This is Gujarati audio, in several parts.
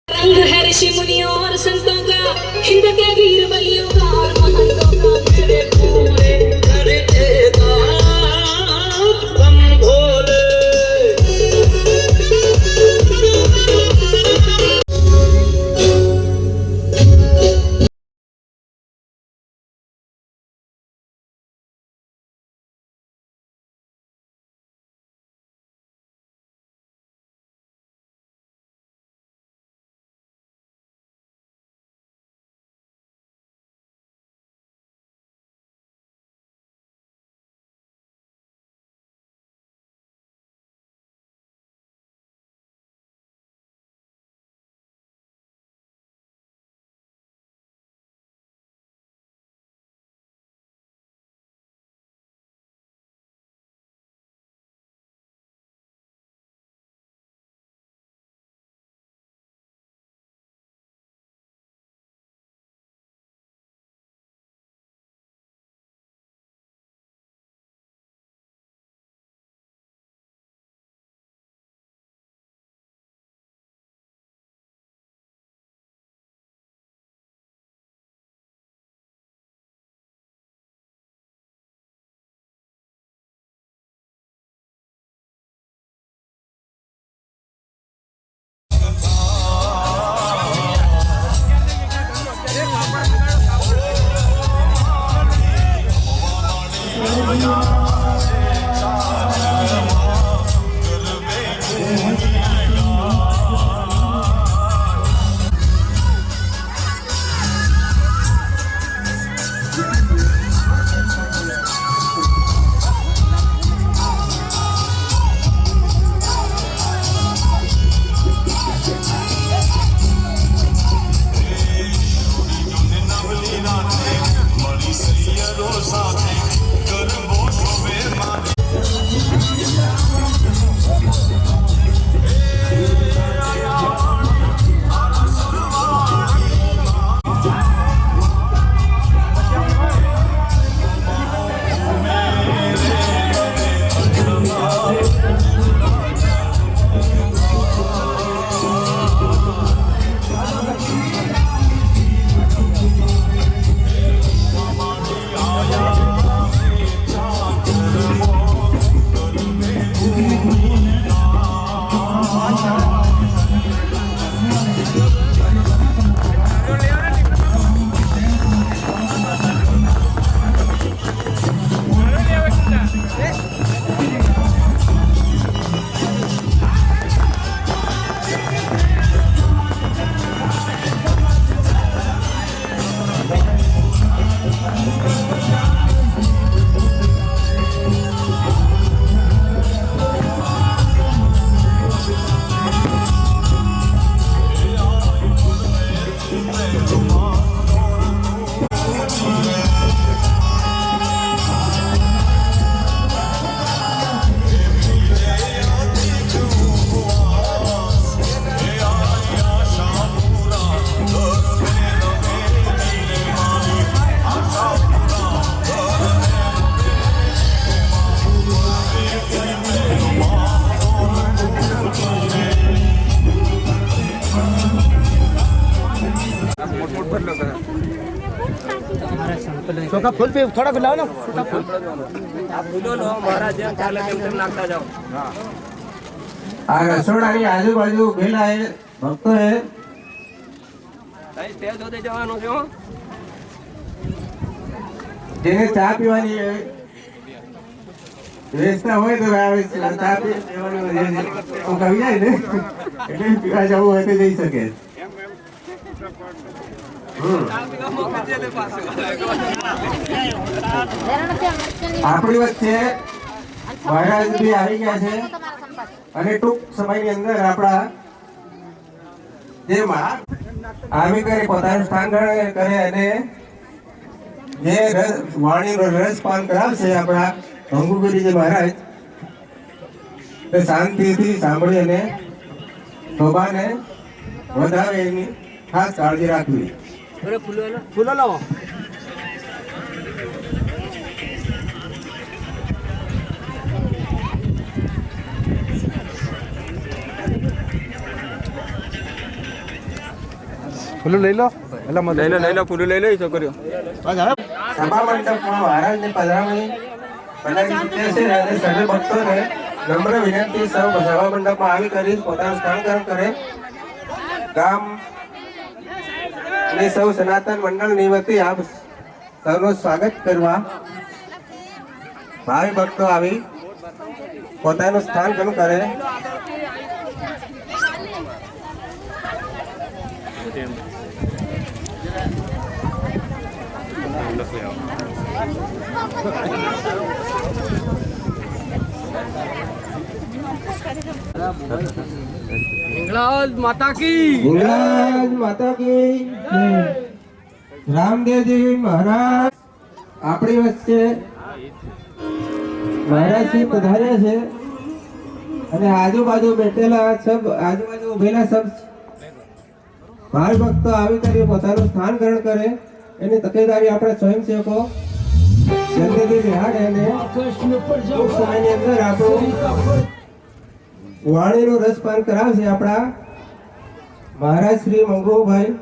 रंग है ऋषि मुनियों और संतों का, हिंद के वीर बलियों का और महंतों का। मेरे पूरे ફૂલ પી થોડા ફૂલ લાવો ને આ ફૂલો લો મારા જેમ ચાલે તેમ નાખતા જાઓ. આ રસોડાની આજુબાજુ ઉભેલા એ ભક્તો એ કઈ સ્ટેજ સુધી જવાનું છે હો? જેને ચા પીવાની વ્યવસ્થા હોય તો આવે છે. ચા પીવાની કહી જાય ને એટલે પીવા જવું હોય તો જઈ શકે. આપણી વચ્ચે મહારાજ બી આવી ગયા છે અને ટૂંક સમયની અંદર આપણા જે આવી કરી પોતાનું સ્થાન ગ્રહણ કરે અને જે વાણીનો રસ પાન કરાવશે આપણા અંગુગીરીજી મહારાજ તે શાંતિથી સાંભળી અને શોભાને વધારે એની ખાસ કાળજી રાખવી. ફૂલો લાવો ફૂલો લઈ લો લઈ લો ફૂલો લઈ લો છોકરીઓ. સભા મંડપમાં મહારાજની પધરામણી બનાવી ચૂક્યા છે અને સર્વે ભક્તોને નમ્ર વિનંતી સૌ સભા મંડપમાં આવી કરી પોતાનું સ્થાન ગ્રહણ કરે. ગામ અને સૌ સનાતન મંડળની વતી આપ સૌનું સ્વાગત કરવા ભાવિ ભક્તો આવી પોતાનું સ્થાન ગ્રહણ કરે. हिंगलाज माता की हिंगलाज माता की रामदेवजी महाराज આપણી વચ્ચે મહારાજ શ્રી પધાર્યા છે અને આજુબાજુ બેઠેલા સબ આજુબાજુ ઉભેલા સબ ભાઈ ભક્તો આવી કરી પોતાનું સ્થાન ગ્રહણ કરે એની તકેદારી આપણે સ્વયંસેવકો જલ્દીથી બિહાડે અને ટૂંક સમયની અંદર આપણું વાણીનું રસપાન કરાવશે આપણા મહારાજ શ્રી મંગુભાઈ.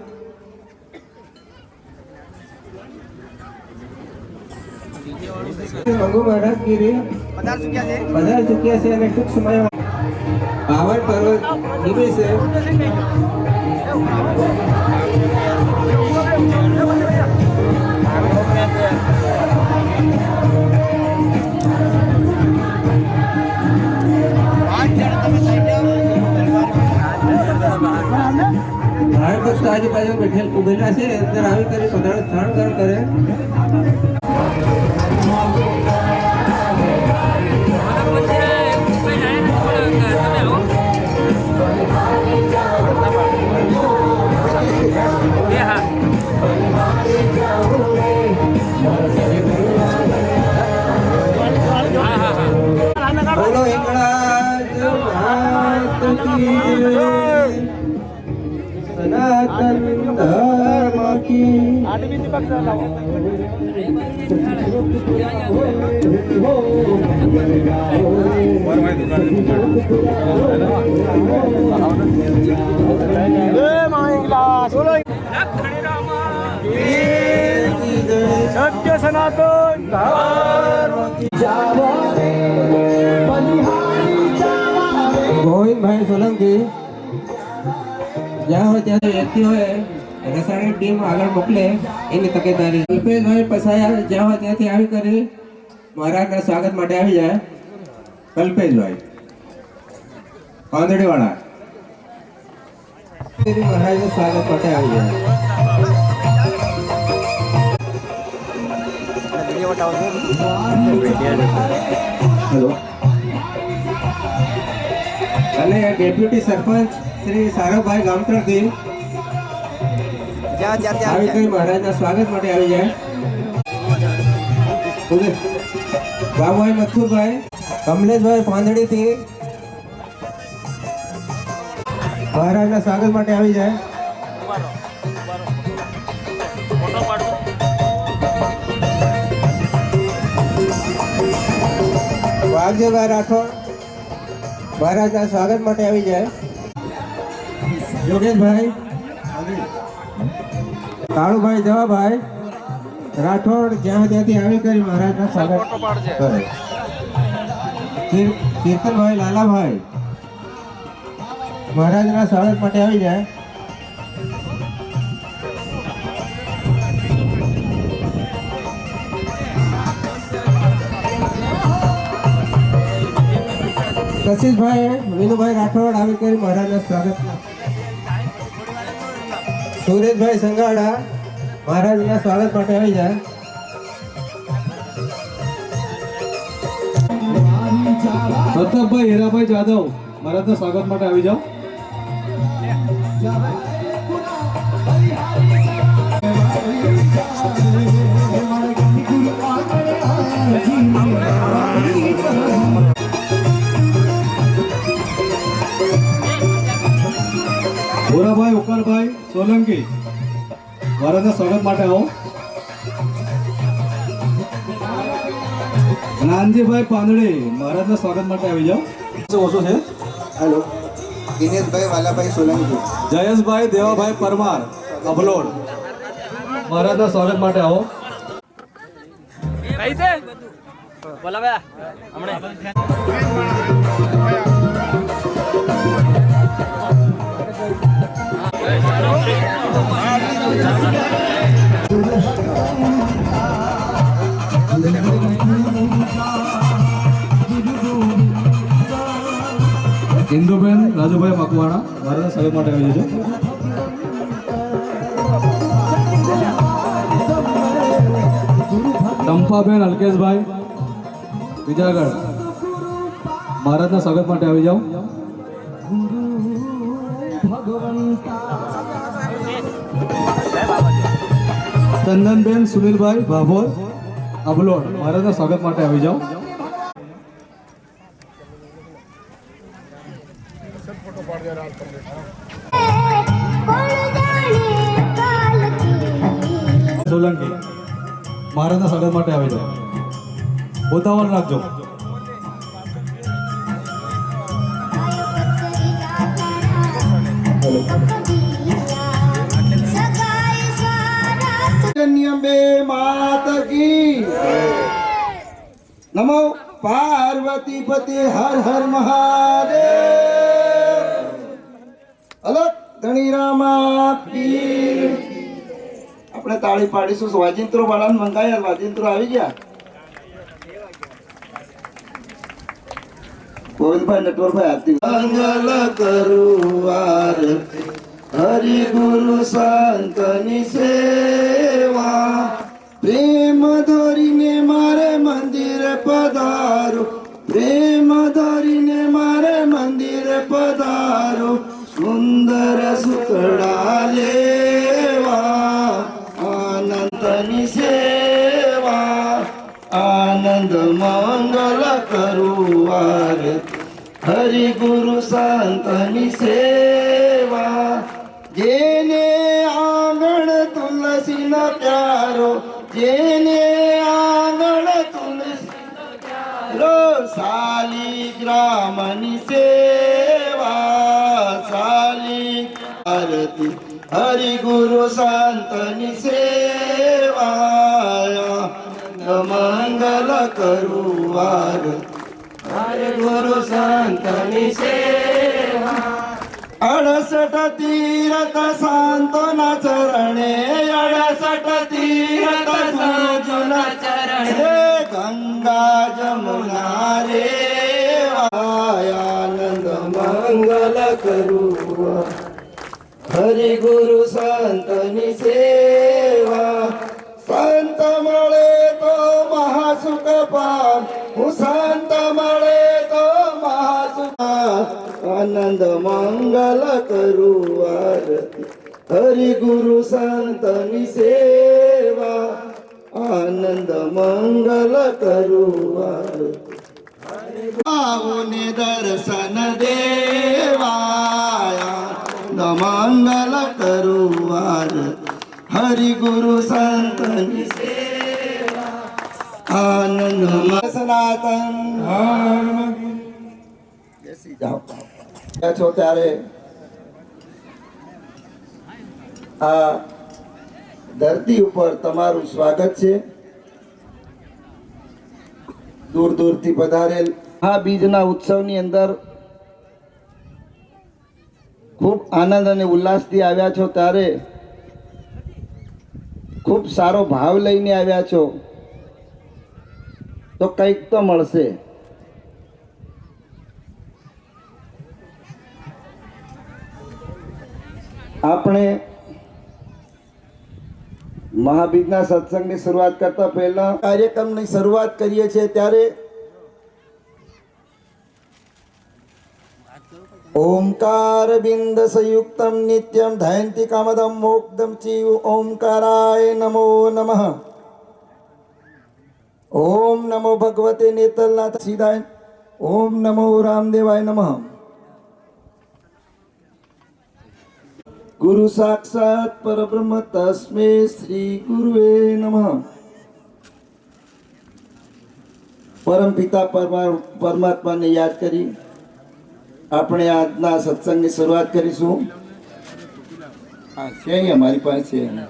મંગુ મહારાજ ગીરી બધા ચૂક્યા છે અને ટૂંક સમયમાં પાવન પર્વત નીકળે છે. ભાઈ ભક્તો આજુબાજુ બેઠેલ ઉભેલા છે અંદર આવી કરી પોતાનું સ્થાન ગ્રહણ કરે. બોલો હિંગળાજ માત કી જય. સનાતન ધર્મ કી સત્ય સનાતન ગોવિંદભાઈ સોલંકી જ્યાં હોય ત્યાં વ્યક્તિ હોય રસાયણ ટીમ આગળ મોકલે એની તકેદારી. કલ્પેશભાઈ પસાયા જ્યાં હોય ત્યાંથી આવી કરી મહારાજના સ્વાગત માટે આવી જાય. કલ્પેશભાઈ પાંદડી વાળા મહારાજનું સ્વાગત માટે આવી જાય. હેલો અને ડેપ્યુટી સરપંચ શ્રી સારભભાઈ ગામતળથી આવી કરી મહારાજના સ્વાગત માટે આવી જાય. બાબુભાઈ મથુરભાઈ કમલેશભાઈ પાંદડીથી મહારાજના સ્વાગત માટે આવી જાય. વાઘજીભાઈ રાઠોડ મહારાજના સ્વાગત માટે આવી જાય. યોગેશભાઈ કાળુભાઈ જવાભાઈ રાઠોડ જ્યાં ત્યાંથી આવી કરી મહારાજના સ્વાગત કરે. કીર્તનભાઈ લાલાભાઈ મહારાજના સ્વાગત માટે આવી જાય. કશિશભાઈ વિનુભાઈ રાઠોડ આવી કરી મહારાજના સ્વાગત. સુરેશભાઈ સંગાડા મહારાજના સ્વાગત માટે આવી જાય. પ્રતાપભાઈ હીરાભાઈ જાદવ મહારાજના સ્વાગત માટે આવી જાઓ. ભોરાભાઈ ઉકલભાઈ સોલંકી મહારાજના સ્વાગત માટે આવો. નાનજીભાઈ પાંદડી મહારાજના સ્વાગત માટે આવી જાઓ. ઓછો છે. હેલો, દિનેશભાઈ વાલાભાઈ સોલંકી. જયેશભાઈ દેવાભાઈ પરમાર અભલોડ મહારાજના સ્વાગત માટે આવો. કઈ છે બોલાવે હમણે ઇન્દુબેન રાજુભાઈ મકવાણા મહારાજના સ્વાગત માટે આવી જજો. ચંપાબેન અલ્કેશભાઈ વિજાગઢ મહારાજના સ્વાગત માટે આવી જાઓ. ચંદનબેન સુનિલભાઈ ભાભોર અબલોડ મહારાજના સ્વાગત માટે આવી જાઓ. સોલંકી મહારાજના સ્વાગત માટે આવી જાઓ. ઉતાવળ રાખજો. બે માત કી નમો પાર્વતી પતિ હર હર મહાદેવ. હલો ધણીરામા પીર. આપણે તાળી પાડીશું. વાજિંત્રો વાળાને મંગાયા. વાજિંત્રો આવી ગયા. ગોવિંદભાઈ નટવરભાઈ આરતી. મંગલ કરું આરતી હરિ ગુરુ સંતની સેવા. પ્રેમ ધરીને મારે મંદિર પધારો. પ્રેમ ધરીને મારે મંદિર પધારો. સુંદર સુતડા લેવા આનંદની સેવા. આનંદ મંગલ કરું હરિ ગુરુ સંતની સેવા. જેને આંગણ તુલસીનો પ્યારો. જેને આંગણ તુલસીનો પ્યારો. શાલિગ્રામની સેવા. શાલી આરતી હરિ ગુરુ સંતની સેવા. મંગલ કરું હરિ ગુરુ સંતની સેવા. 68 તીરથ સંતોના ચરણે. 68 તીરથ ગુરુજીના ચરણે. ગંગા જમુના રે આનંદ મંગલ કરું હરિ ગુરુ સંતની સેવા. સંત મળે તો મહાસુખ પામ. હું સંત મળે તો મહાસુખ. આનંદ મંગલ કરું હરિ ગુરુ સંતની સેવા. આનંદ મંગલ કરું આવુને દર્શન દેવાયા. મંગલ કરું હરિ ગુરુ સંતની સેવા. આનંદ સનાતન બેસી જાઓ છો ત્યારે આ ધરતી ઉપર તમારું સ્વાગત છે. દૂર દૂરથી પધારેલ આ બીજના ઉત્સવની અંદર ખૂબ આનંદ અને ઉલ્લાસથી આવ્યા છો, ત્યારે ખૂબ સારો ભાવ લઈને આવ્યા છો, તો કંઈક તો મળશે. આપણે મહાબીજના સત્સંગની શરૂઆત કરતા પહેલા કાર્યક્રમની શરૂઆત કરીએ છીએ, ત્યારે ઓમકાર બિંદ સંયુક્તમ નિત્યમ ધયંતિ કામદમ મોક્ષદમ ચીવ ઓમકારાય નમો નમઃ. ઓમ નમો ભગવતે નેતલનાથ સિદ્ધાય. ઓમ નમો રામદેવાય નમઃ. ગુરુ સાક્ષાત પરબ્રહ્મ તસ્મે શ્રી ગુરુવે નમઃ. પરમ પિતા પરમાત્માને યાદ કરી આપણે આજના સત્સંગની શરૂઆત કરીશું. હા છે અહીંયા મારી પાસે છે.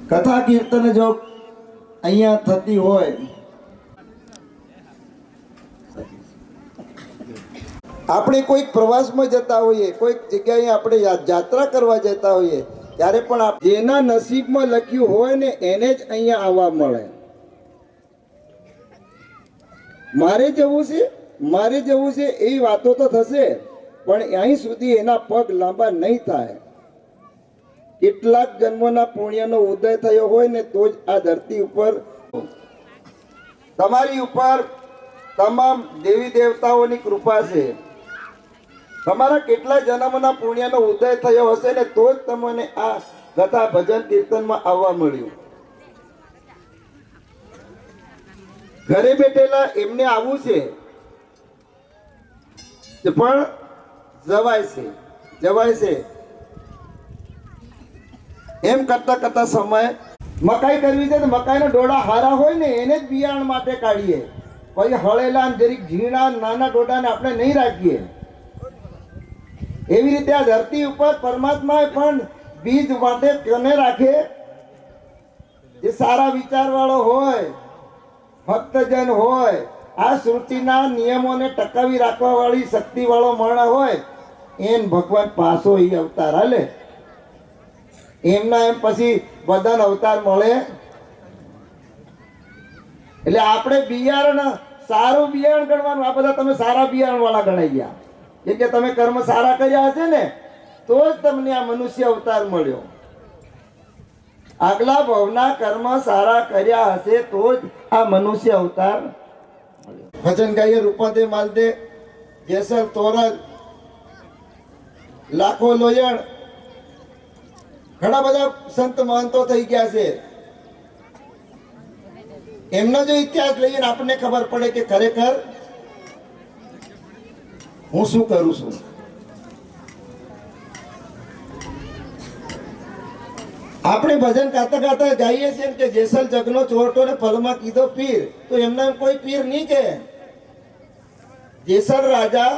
કથા કીર્તન જો અહીંયા થતી હોય, આપણે કોઈક પ્રવાસમાં જતા હોઈએ, કોઈક જગ્યાએ આપણે યાત્રા કરવા જતા હોઈએ, ત્યારે પણ જેના નસીબમાં લખ્યું હોય ને એને જ અહીંયા આવવા મળે. મારે જવું છે એ વાતો તો થશે, પણ અહીં સુધી એના પગ લાંબા નહીં થાય. કેટલાક જન્મોના પુણ્યનો ઉદય થયો હોય ને તો જ આ ધરતી ઉપર તમારી ઉપર તમામ દેવી દેવતાઓની કૃપા છે. તમારા કેટલા જન્મના પુણ્યનો ઉદય થયો હશે ને તો જ તમને આ કથા ભજન કીર્તનમાં આવવા મળ્યું. ઘરે બેઠેલા એમને આવવું છે પણ જવાય છે એમ કરતા કરતા સમય મકાઈ કરવી છે તો મકાઈના ડોડા હારા હોય ને એને જ બિયારણ માટે કાઢીએ. પછી હળેલા જરીક ઝીણા નાના ડોડાને આપણે નહીં રાખીએ. એવી રીતે આ ધરતી ઉપર પરમાત્માએ પણ બીજ માટે કોને રાખે? જે સારા વિચાર વાળો હોય, ભક્તજન હોય, આ સૃષ્ટિના નિયમોને ટકાવી રાખવા વાળી શક્તિ વાળો માણસ હોય, એમ ભગવાન પાછો એ અવતાર હાલે. એમના એમ પછી બધાને અવતાર મળે. એટલે આપણે બિયારણ સારું બિયારણ ગણવાનું. આ બધા તમે સારા બિયારણ વાળા ગણાઈ ગયા, કેમ કે તમે કર્મ સારા કર્યા હશે ને તો જ તમને આ મનુષ્ય અવતાર મળ્યો. આગલા ભવના કર્મ સારા કર્યા હશે તો જ આ મનુષ્ય અવતાર મળ્યો. ભજન ગાઈએ રૂપદે માલદે જેસર તોરલ લાખો લોયણ, ઘણા બધા સંત મહંતો થઈ ગયા છે. એમનો જો ઇતિહાસ લઈએ ને આપણને ખબર પડે કે ખરેખર હું શું કરું છું. આપણે ભજન ગાતા ગાતા ગાઈએ છીએ કે જેસલ જગનો ચોરટો ને ફલમાં કીધો પીર, તો એમના કોઈ પીર નહીં કે. જેસલ રાજા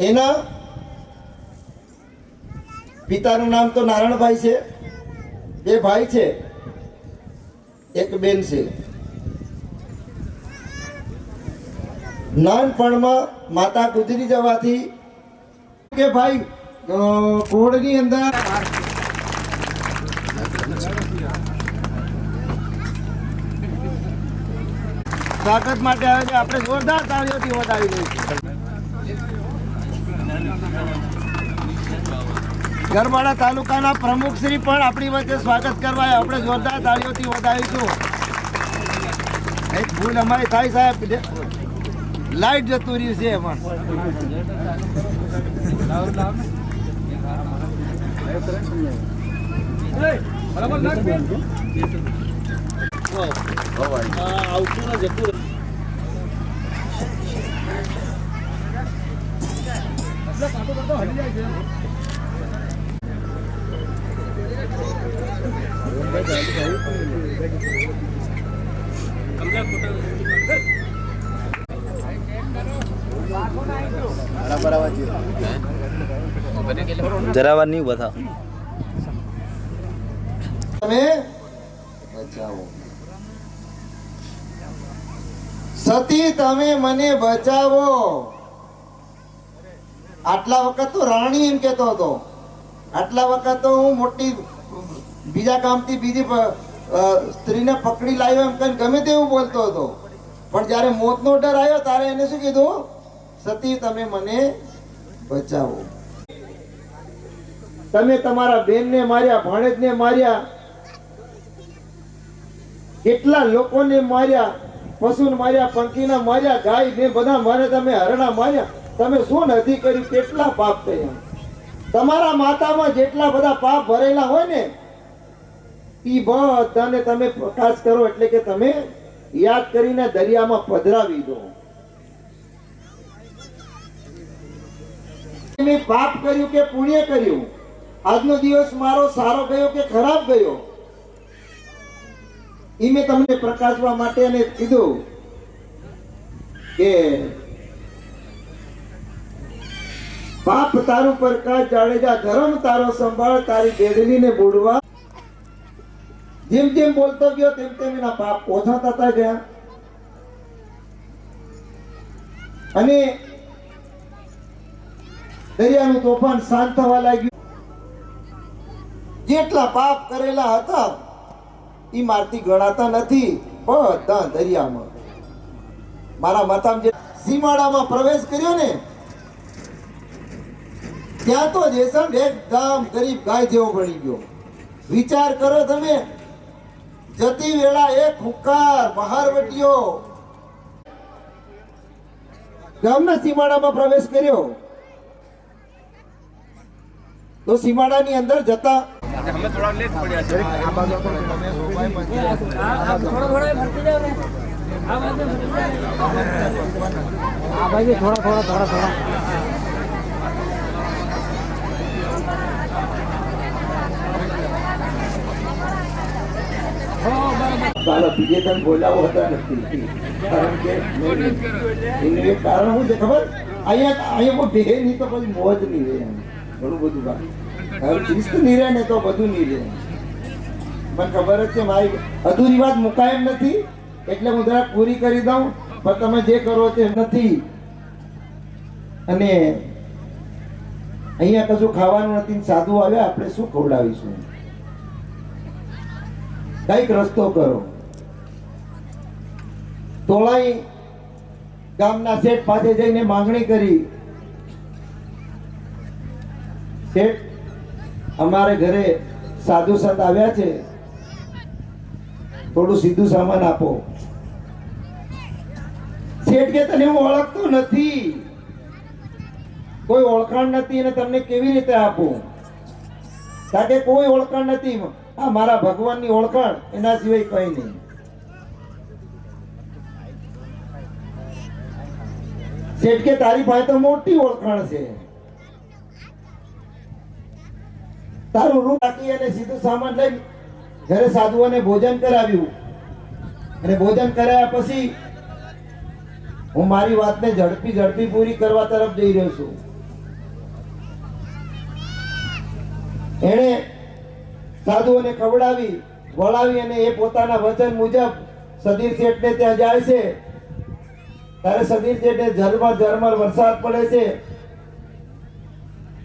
એના પિતાનું નામ તો નારાયણભાઈ છે. બે ભાઈ છે, એક બેન છે. નાનપણમાં માતા ગુજરી જવાથી કે ભાઈ કોળની અંદર સ્વાગત માટે આવે છે. આપણે જોરદાર તાળીઓથી વધાવી દઈશું. ગરબાડા તાલુકાના પ્રમુખ શ્રી પણ આપણી વચ્ચે સ્વાગત કરવા આપણે જોરદાર તાળીઓથી વધાવીશું. એક ભૂલ અમારી થાય સાહેબ, લાઈટ જતું રહ્યું છે પણ. જરા વાર નહીં બતાવ. તમે બચાવો. સતી તમે મને બચાવો. આટલા વખત તો રાણી એમ કેતો હતો, આટલા વખત તો હું મોટી બીજા કામથી બીજી સ્ત્રીને પકડી લાવ્યો એમ કઈ ગમે તેવું બોલતો હતો, પણ જ્યારે મોતનો ડર આવ્યો ત્યારે એને શું કીધું? સતી તમે મને બચાવો. તમે તમારા બેનને માર્યા, ભાણેજને માર્યા, કેટલા લોકોને માર્યા, પશુને માર્યા, પંખીને માર્યા, ગાય ને બધા માર્યા, તમે હરણા માર્યા, તમે શું નથી કર્યું? કેટલા પાપ થયા? તમારા માથામાં જેટલા બધા પાપ ભરેલા હોય ને એ બધાને તમે પ્રકાશ કરો, એટલે કે તમે યાદ કરીને દરિયામાં પધરાવી દો. મેં પાપ કર્યું કે પુણ્ય કર્યું? આજનો દિવસ મારો સારો ગયો કે ખરાબ ગયો? એ મેં તમને પ્રકાશવા માટે અને કીધું કે પાપ તારું પ્રકાશ જાડેજા, ધર્મ તારો સંભાળ, તારી બેદલીને બુડવા. જેમ જેમ બોલતો ગયો તેમ તેમ એના પાપ ઓછા થતા ગયા અને દરિયાનું તોફાન શાંત થવા લાગ્યું. જેટલા પાપ કરેલા હતા એ મારથી ગણાતા નથી, બધા દરિયામાં. મારા માતામાં જે સીમાડામાં પ્રવેશ કર્યો ને ત્યાં તો જેસમ એકદમ ગરીબ ગાય જેવો બની ગયો. વિચાર કરો તમે, જતી વેળા એક હુંકાર બહારવટીયો ગામના સીમાડામાં પ્રવેશ કર્યો તો સીમાડાની અંદર જતા અમે થોડા લેટ પડ્યા છે. તારા બીજે તને બોલાવો હતા નથી, કારણ કે એનું એક કારણ શું છે ખબર? અહીંયા કોઈ બે નહીં તો પછી મોજ નહીં રહે, ઘણું બધું બાકી. હવે શિસ્ત નહીં રહે ને તો બધું નહીં રહે. મને ખબર જ છે મારી અધૂરી વાત મુકાય એમ નથી, એટલે હું જરાક પૂરી કરી દઉં, પણ તમે જે કરો તે નથી. અને અહીંયા કશું ખાવાનું નથી, સાધુ આવ્યા, આપણે શું ખવડાવીશું? કઈક રસ્તો કરો. તોળાઈ ગામના શેઠ પાસે જઈને માંગણી કરી, શેઠ અમારે ઘરે સાધુ સંત આવ્યા છે, થોડું સીધું સામાન આપો. શેઠ કે તને હું ઓળખતો નથી, કોઈ ઓળખાણ નથી, અને તમને કેવી રીતે આપું? કારણ કે કોઈ ઓળખાણ નથી, આ મારા ભગવાનની ઓળખાણ, એના સિવાય કઈ નહીં. શેઠ કે તારી પાસે તો મોટી ઓળખાણ છે, તારું રૂપ રાખી અને સીધું સામાન લઈ ઘરે સાધુઓને ભોજન કરાવ્યું, અને ભોજન કરાયા પછી હું મારી વાતને ઝડપી પૂરી કરવા તરફ જઈ રહ્યો છું. એણે સાધુઓને ખવડાવી વળાવી અને એ પોતાના વચન મુજબ સદીર શેઠને ત્યાં જાય છે. ત્યારે સદીર શેઠને ઝરમર વરસાદ પડે છે,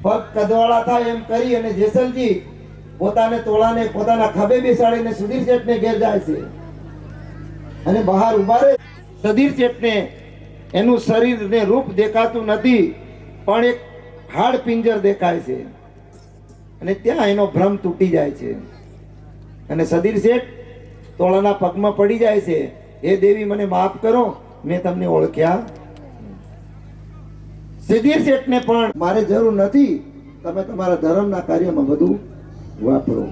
પગ કદવાળા થાય એમ કરી અને જેસલજી પોતાને તોળાને પોતાના ખભે બેસાડીને સુધીર શેઠને ઘેર જાય છે. અને બહાર ઉભા રહે સદીર શેઠને એનું શરીર ને રૂપ દેખાતું નથી, પણ એક હાડ પિંજર દેખાય છે, અને ત્યાં એનો ભ્રમ તૂટી જાય છે. અને સદીર શેઠ તોળાના પગમાં પડી જાય છે, હે દેવી મને માફ કરો, મેં તમને ઓળખ્યા. સદીર શેઠને પણ મારે જરૂર નથી, તમે તમારા ધર્મના કાર્યમાં બધું વાપરો.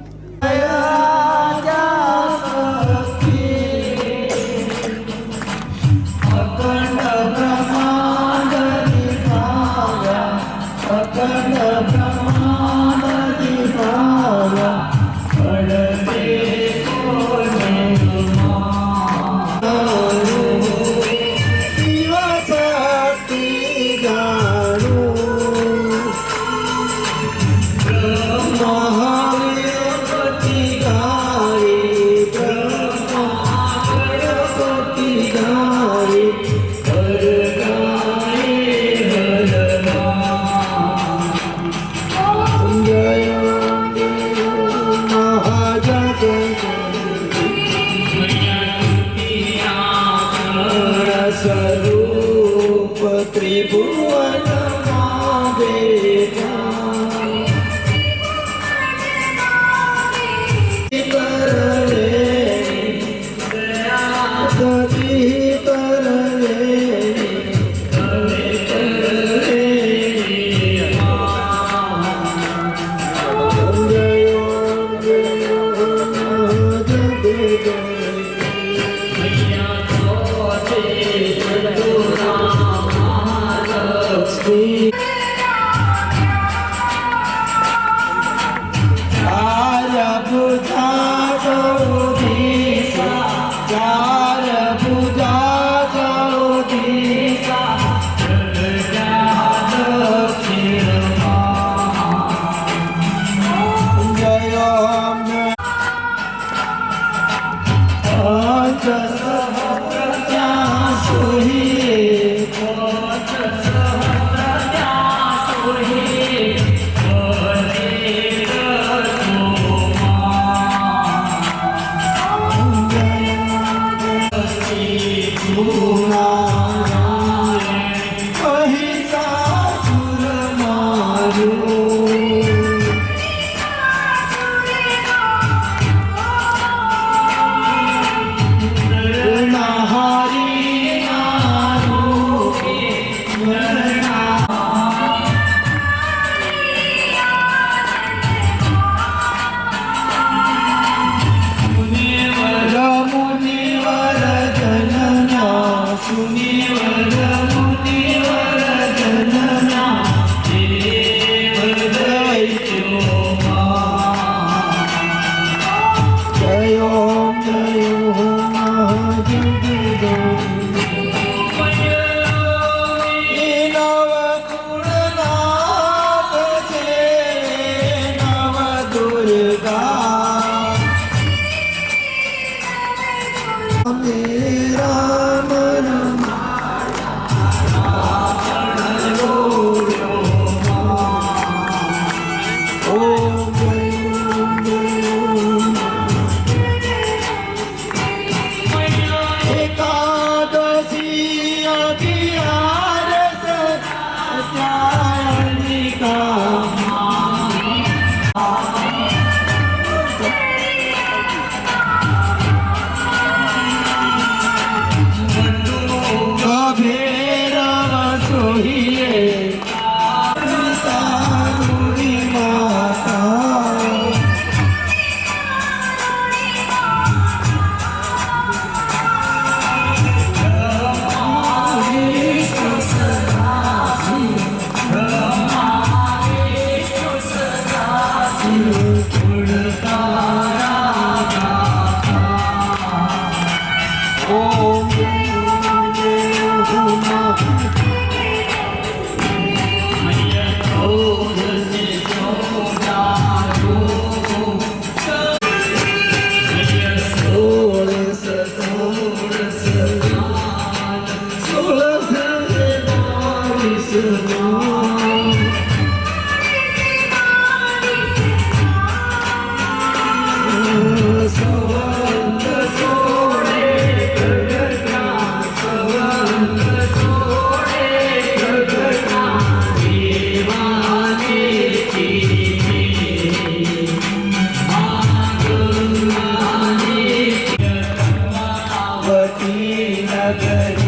नारी हर गाए हर जय महाजग स्वरूप त्रिभुवन बेटा नगरी